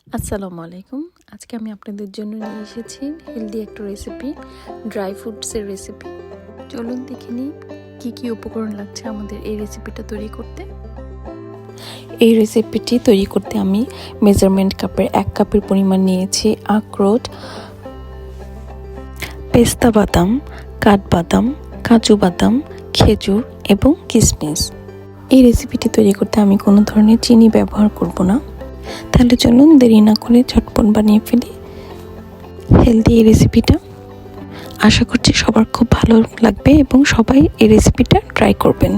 আসসালামু আলাইকুম। আজকে আমি আপনাদের জন্য নিয়ে এসেছি হেলদি একটা রেসিপি, ড্রাই ফ্রুটসের রেসিপি। চলুন দেখে নিই কী কী উপকরণ লাগছে আমাদের এই রেসিপিটা তৈরি করতে। এই রেসিপিটি তৈরি করতে আমি মেজারমেন্ট কাপের 1 কাপের পরিমাণ নিয়েছি আখরোট, পেস্তা বাদাম, কাঠবাদাম, কাজু বাদাম, খেজুর এবং কিশমিশ। এই রেসিপিটি তৈরি করতে আমি কোনো ধরনের চিনি ব্যবহার করব না। তাহলে চলুন দেরি না করে ঝটপট বানিয়ে ফেলি হেলদি এই রেসিপিটা। আশা করছি সবার খুব ভালো লাগবে এবং সবাই এই রেসিপিটা ট্রাই করবেন।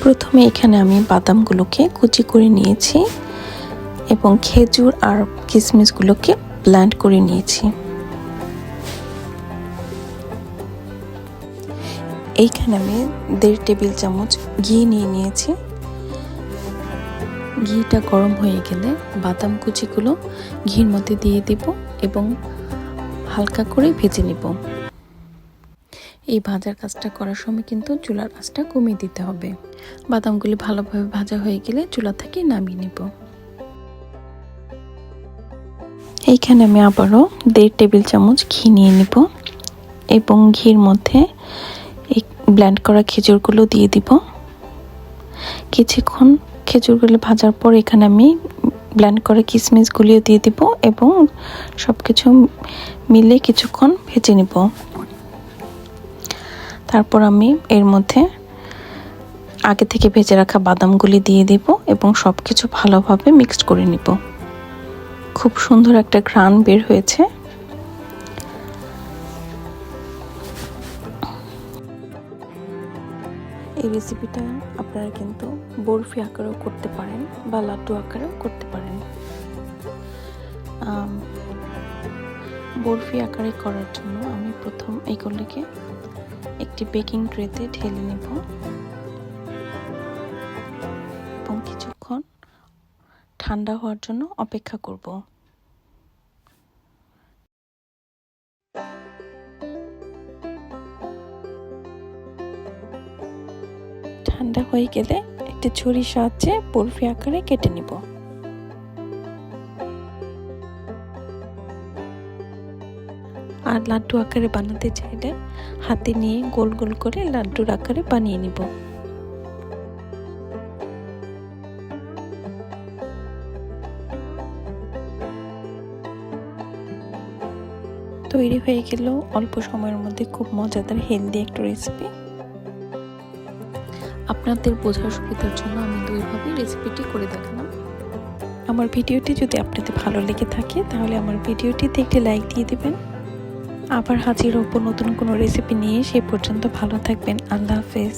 প্রথমে এখানে আমি বাদামগুলোকে কুচি করে নিয়েছি এবং খেজুর আর কিশমিশগুলোকে ব্লেন্ড করে নিয়েছি। এইখানে আমি 1.5 টেবিল চামচ ঘি নিয়ে নিয়েছি। ঘিটা গরম হয়ে গেলে বাদাম কুচিগুলো ঘির মধ্যে দিয়ে দেব এবং হালকা করে ভেজে নেব। এই ভাজার কাজটা করার সময় কিন্তু চুলার আঁচটা কমিয়ে দিতে হবে। বাদামগুলি ভালোভাবে ভাজা হয়ে গেলে চুলা থেকে নামিয়ে নেব। এইখানে আমি আবারও 1.5 টেবিল চামচ ঘি নিয়ে নেব এবং ঘির মধ্যে এই ব্লেন্ড করা খেজুরগুলো দিয়ে দিব। কিছুক্ষণ খেজুরগুলো ভাজার পর এখানে আমি ব্লেন্ড করা কিশমিশগুলিও দিয়ে দিব এবং সব কিছু মিলে কিছুক্ষণ ভেজে নেব। তারপর আমি এর মধ্যে আগে থেকে ভেজে রাখা বাদামগুলি দিয়ে দিব এবং সব কিছু ভালোভাবে মিক্সড করে নিব। খুব সুন্দর একটা ঘ্রাণ বের হয়েছে। এই রেসিপিটা আপনারা কিন্তু বরফি আকারেও করতে পারেন বা লাড্ডু আকারেও করতে পারেন। বরফি আকারে করার জন্য আমি প্রথম এগুলোকে একটি বেকিং ট্রেতে ঢেলে নেব এবং কিছুক্ষণ ঠান্ডা হওয়ার জন্য অপেক্ষা করব। ঠান্ডা হয়ে গেলে একটি ছুরির সাহায্যে বরফি আকারে কেটে নেব। আর লাড্ডু আকারে বানাতে চাইলে হাতে নিয়ে গোল গোল করে লাড্ডুর আকারে বানিয়ে নিব। তৈরি হয়ে গেল অল্প সময়ের মধ্যে খুব মজাদার হেলদি একটা রেসিপি। আপনাদের বোঝার সুবিধার জন্য আমি দুইভাবে রেসিপিটি করে দেখালাম। আমার ভিডিওটি যদি আপনাদের ভালো লেগে থাকে তাহলে আমার ভিডিওটিতে একটি লাইক দিয়ে দেবেন। আবার হাজির হব নতুন কোনো রেসিপি নিয়ে। সেই পর্যন্ত ভালো থাকবেন। আল্লাহ হাফেজ।